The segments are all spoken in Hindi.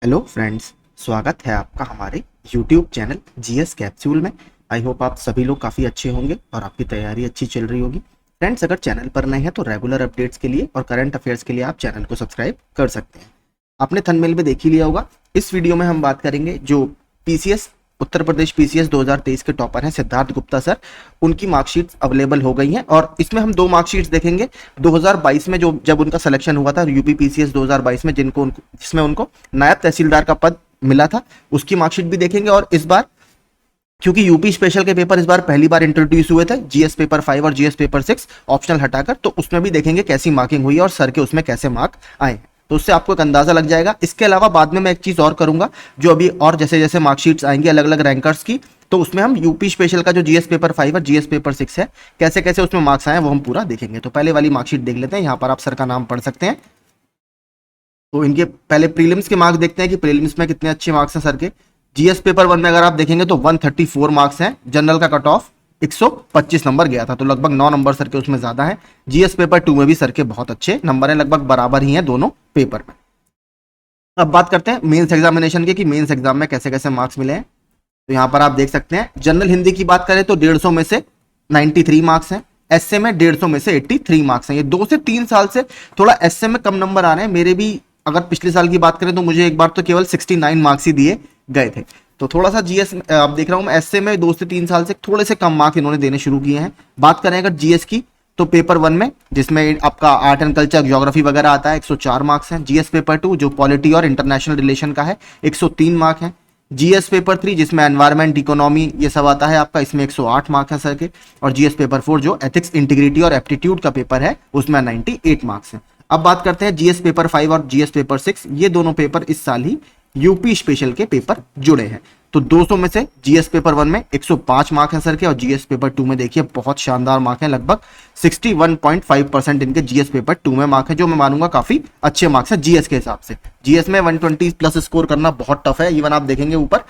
हेलो फ्रेंड्स, स्वागत है आपका हमारे यूट्यूब चैनल जीएस कैप्सूल में। आई होप आप सभी लोग काफ़ी अच्छे होंगे और आपकी तैयारी अच्छी चल रही होगी। फ्रेंड्स, अगर चैनल पर नए हैं तो रेगुलर अपडेट्स के लिए और करंट अफेयर्स के लिए आप चैनल को सब्सक्राइब कर सकते हैं। आपने थंबनेल में देख ही लिया होगा। इस वीडियो में हम बात करेंगे जो पीसीएस उत्तर प्रदेश पीसीएस 2023 के टॉपर हैं सिद्धार्थ गुप्ता सर, उनकी मार्कशीट्स अवेलेबल हो गई हैं और इसमें हम दो मार्कशीट्स देखेंगे। 2022 में जो जब उनका सिलेक्शन हुआ था यूपी पीसीएस 2022 में जिसमें उनको नायब तहसीलदार का पद मिला था, उसकी मार्कशीट भी देखेंगे। और इस बार क्योंकि यूपी स्पेशल के पेपर इस बार पहली बार इंट्रोड्यूस हुए थे, जीएस पेपर 5 और जीएस पेपर 6 ऑप्शनल हटाकर, तो उसमें भी देखेंगे कैसी मार्किंग हुई है और सर के उसमें कैसे मार्क आए हैं, तो उससे आपको एक अंदाजा लग जाएगा। इसके अलावा बाद में मैं एक चीज और करूंगा, जो अभी और जैसे जैसे मार्कशीट्स आएंगी अलग अलग रैंकर्स की, तो उसमें हम यूपी स्पेशल का जो जीएस पेपर 5 और जीएस पेपर 6 है, कैसे कैसे उसमें मार्क्स आए वो हम पूरा देखेंगे। तो पहले वाली मार्कशीट देख लेते हैं। यहाँ पर आप सर का नाम पढ़ सकते हैं। तो इनके पहले प्रीलिम्स के मार्क्स देखते हैं कि प्रीलिम्स में कितने अच्छे मार्क्स हैं सर के। जीएस पेपर 1 में अगर आप देखेंगे तो 134 मार्क्स हैं। जनरल का कट ऑफ 125 नंबर गया था, तो लगभग 9 नंबर सर के उसमें ज्यादा है। जीएस पेपर 2 में भी सर के बहुत अच्छे नंबर हैं, लगभग बराबर ही हैं दोनों पेपर में। अब बात करते हैं मेंस एग्जामिनेशन के कि मेंस एग्जाम में कैसे कैसे मार्क्स मिले हैं। तो यहाँ पर आप देख सकते हैं, जनरल हिंदी की बात करें तो 150 में से 93 मार्क्स हैं। एसए में 150 में से 83 मार्क्स हैं। ये 2 से 3 साल से थोड़ा एसए में कम नंबर आ रहे हैं। मेरे भी अगर पिछले साल की बात करें तो मुझे एक बार तो केवल 69 मार्क्स ही दिए गए थे। तो थोड़ा सा जीएस आप देख रहा हूँ मैं, एसए में 2 से 3 साल से थोड़े से कम मार्क्स इन्होंने देने शुरू किए हैं। बात करें अगर जीएस की, तो पेपर 1 में जिसमें आपका आर्ट एंड कल्चर ज्योग्राफी वगैरह आता है 104 मार्क्स हैं। जीएस पेपर 2 जो पॉलिटी और इंटरनेशनल रिलेशन का है 103 मार्क है। जीएस पेपर 3 जिसमें एनवायरमेंट इकोनॉमी ये सब आता है आपका, इसमें 108 मार्क्स है सर के। और जीएस पेपर 4 जो एथिक्स इंटीग्रिटी और एप्टीट्यूड का पेपर है उसमें 98 मार्क्स हैं। अब बात करते हैं जीएस पेपर 5 और जीएस पेपर 6, ये दोनों पेपर इस साल ही यूपी स्पेशल के पेपर जुड़े हैं। तो 200 में से जीएस पेपर 1 में 105 मार्क है सर के, और जीएस पेपर 2 में देखिए बहुत शानदार मार्क है, लगभग 61.5% इनके जीएस पेपर 2 में मार्क है, जो मैं मानूंगा काफी अच्छे मार्क्स है जीएस के हिसाब से। जीएस में 120 प्लस स्कोर करना बहुत टफ है। इवन आप देखेंगे ऊपर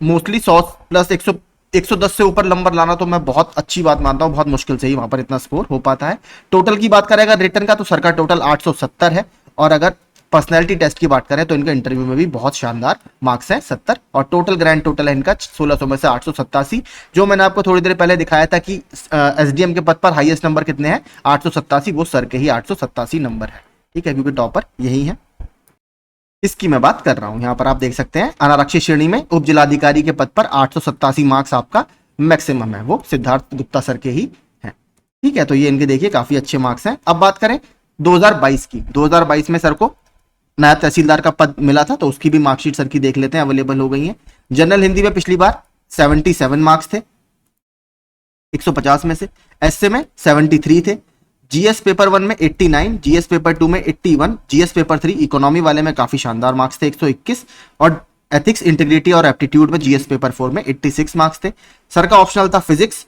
मोस्टली 100 प्लस 110 से ऊपर नंबर लाना तो मैं बहुत अच्छी बात मानता हूं, बहुत मुश्किल से ही वहां पर इतना स्कोर हो पाता है। टोटल की बात करें अगर रिटर्न का, तो सर का टोटल 870 है। और अगर पर्सनैलिटी टेस्ट की बात करें तो इनका इंटरव्यू में भी बहुत शानदार मार्क्स है 70। और टोटल ग्रैंड टोटल है इनका 1600 में से 887, जो मैंने आपको थोड़ी देर पहले दिखाया था कि एसडीएम के पद पर हाईएस्ट नंबर कितने हैं, 887, वो सर के ही 887 नंबर है। ठीक है, क्योंकि टॉपर यही है। इसकी मैं बात कर रहा हूं। यहाँ पर आप देख सकते हैं अनारक्षित श्रेणी में उप जिलाधिकारी के पद पर 887 मार्क्स आपका मैक्सिमम है, वो सिद्धार्थ गुप्ता सर के ही है। ठीक है, तो ये इनके देखिए काफी अच्छे मार्क्स हैं। अब बात करें 2022 की, 2022 में सर को नायब तहसीलदार का पद मिला था, तो उसकी भी मार्कशीट सर की देख लेते हैं, अवेलेबल हो गई है। जनरल हिंदी में पिछली बार 77 मार्क्स थे 150 में से। एसए में 73 थे। जीएस पेपर 1 में 89, जीएस पेपर 2 में 81, जीएस पेपर 3 इकोनॉमी वाले में काफी शानदार मार्क्स थे 121, और एथिक्स इंटीग्रिटी और एप्टीट्यूड में जीएस पेपर 4 में 86 मार्क्स थे। सर का ऑप्शनल था फिजिक्स,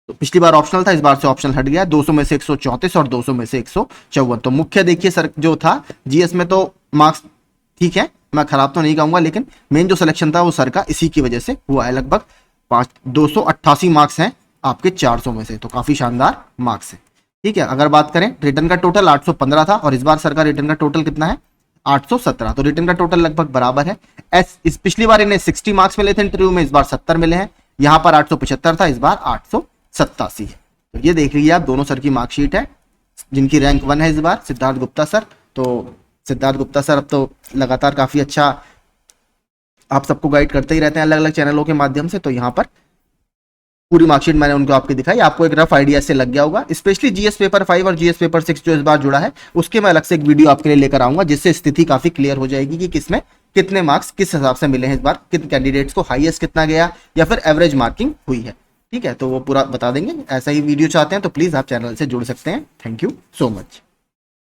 तो पिछली बार ऑप्शनल था, इस बार से ऑप्शनल हट गया। 200 में से 134 और 200 में से 154। तो मुख्य देखिए सर जो था जीएस में, तो मार्क्स ठीक है, मैं खराब तो नहीं कहूंगा, लेकिन मेन जो सिलेक्शन था वो सर का इसी की वजह से हुआ है। लगभग 288 मार्क्स हैं आपके 400 में से, तो काफी शानदार मार्क्स है। ठीक है, अगर बात करें रिटर्न का टोटल 815 था, और इस बार सर का रिटर्न का टोटल कितना है 817, तो रिटर्न का टोटल लगभग बराबर है। इस पिछली बार इन्हें 60 मार्क्स मिले थे इंटरव्यू में, इस बार 70 मिले हैं। यहाँ पर 875 था, इस बार 887 है। तो ये देख लीजिए आप, दोनों सर की मार्कशीट है। जिनकी रैंक 1 है इस बार सिद्धार्थ गुप्ता सर, तो सिद्धार्थ गुप्ता सर अब तो लगातार काफी अच्छा आप सबको गाइड करते ही रहते हैं अलग अलग चैनलों के माध्यम से। तो यहाँ पर पूरी मार्कशीट मैंने उनको आपकी दिखाई, आपको एक रफ आइडिया से लग गया होगा। स्पेशली जीएस पेपर 5 और जीएस पेपर 6 जो इस बार जुड़ा है, उसके मैं अलग से एक वीडियो आपके लिए लेकर आऊंगा, जिससे स्थिति काफी क्लियर हो जाएगी कि किसमें कितने मार्क्स किस हिसाब से मिले हैं इस बार, कितने कैंडिडेट्स को हाईएस्ट कितना गया या फिर एवरेज मार्किंग हुई है। ठीक है, तो वो पूरा बता देंगे। ऐसा ही वीडियो चाहते हैं तो प्लीज आप चैनल से जुड़ सकते हैं। Thank you so much.